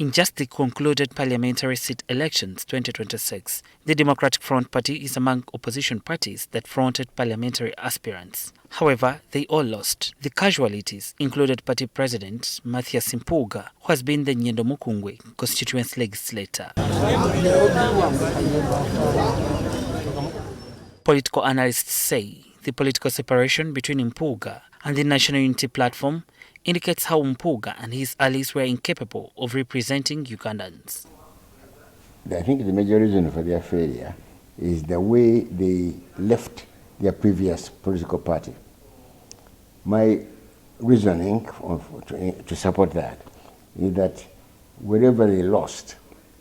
In just the concluded parliamentary seat elections 2026, the Democratic Front Party is among opposition parties that fronted parliamentary aspirants. However, they all lost. The casualties included Party President Mathias Mpuuga, who has been the Nyendo Mukungwe constituency legislator. Political analysts say the political separation between Mpuuga and the National Unity Platform indicates how Mpuuga and his allies were incapable of representing Ugandans. I think the major reason for their failure is the way they left their previous political party. My reasoning to support that is that wherever they lost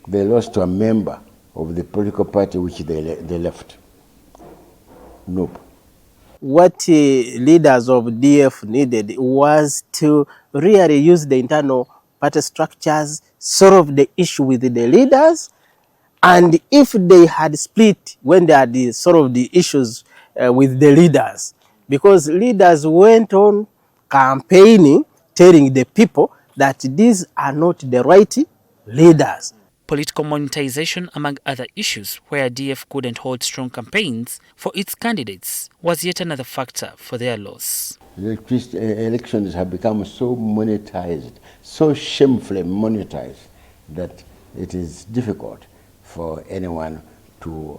to a member of the political party which they left. Nope. What leaders of DF needed was to really use the internal party structures, solve the issue with the leaders, and if they had split when they had solved the issues with the leaders, because leaders went on campaigning, telling the people that these are not the right leaders. Political monetization, among other issues where DF couldn't hold strong campaigns for its candidates, was yet another factor for their loss. Elections have become so monetized, so shamefully monetized, that it is difficult for anyone to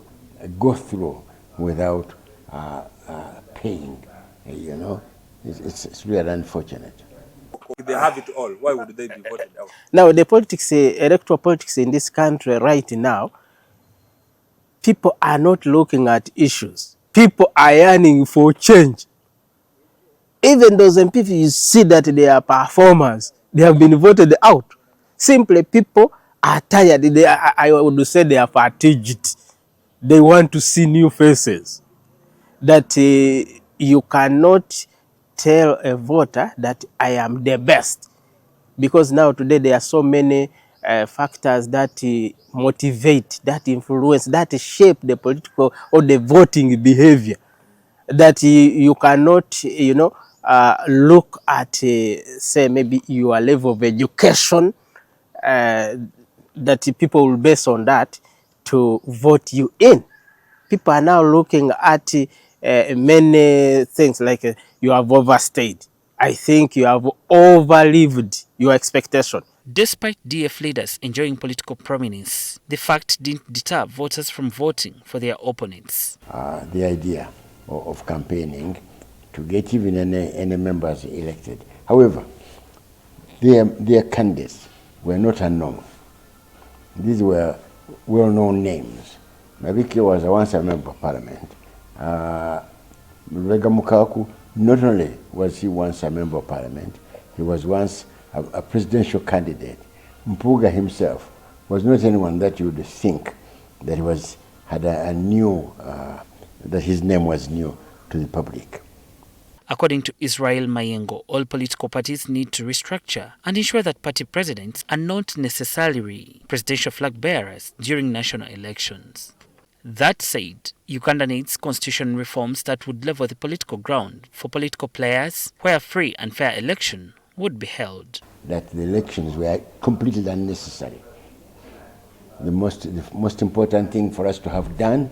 go through without paying. You know, it's really unfortunate. If they have it all, why would they be voted out? Now, the politics, electoral politics in this country right now, people are not looking at issues. People are yearning for change. Even those MPs, you see that they are performers, they have been voted out. Simply, people are tired. I would say they are fatigued. They want to see new faces. That you cannot tell a voter that I am the best, because now today there are so many factors that motivate, that influence, that shape the political or the voting behavior, that you cannot, you know, look at say maybe your level of education, that people will base on that to vote you in. People are now looking at many things like you have overstayed. I think you have overlived your expectation. Despite DF leaders enjoying political prominence, the fact didn't deter voters from voting for their opponents. The idea of campaigning to get even any members elected. However, their candidates were not unknown. These were well-known names. Mabiki was once a member of parliament. Nyendo Mukungwe, not only was he once a member of parliament, he was once a presidential candidate. Mpuuga himself was not anyone that you would think that he had a new, that his name was new to the public. According to Israel Mayengo, all political parties need to restructure and ensure that party presidents are not necessarily presidential flag bearers during national elections. That said, Uganda needs constitutional reforms that would level the political ground for political players where free and fair election would be held. That the elections were completely unnecessary. The most important thing for us to have done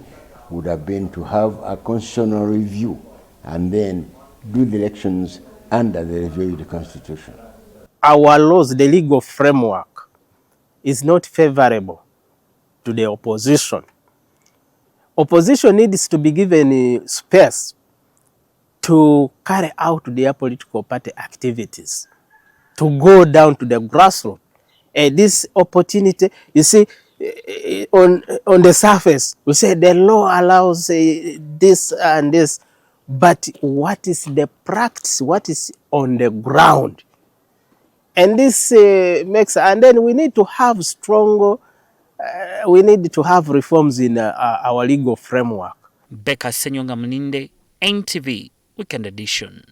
would have been to have a constitutional review and then do the elections under the review of the Constitution. Our laws, the legal framework, is not favorable to the opposition. Opposition needs to be given space to carry out their political party activities, to go down to the grassroots. This opportunity, you see, on the surface, we say the law allows this and this, but what is the practice? What is on the ground? And this makes, and then we need to have stronger, we need to have reforms in our legal framework. Ssenyonga, Mulinde, NTV, Weekend Edition.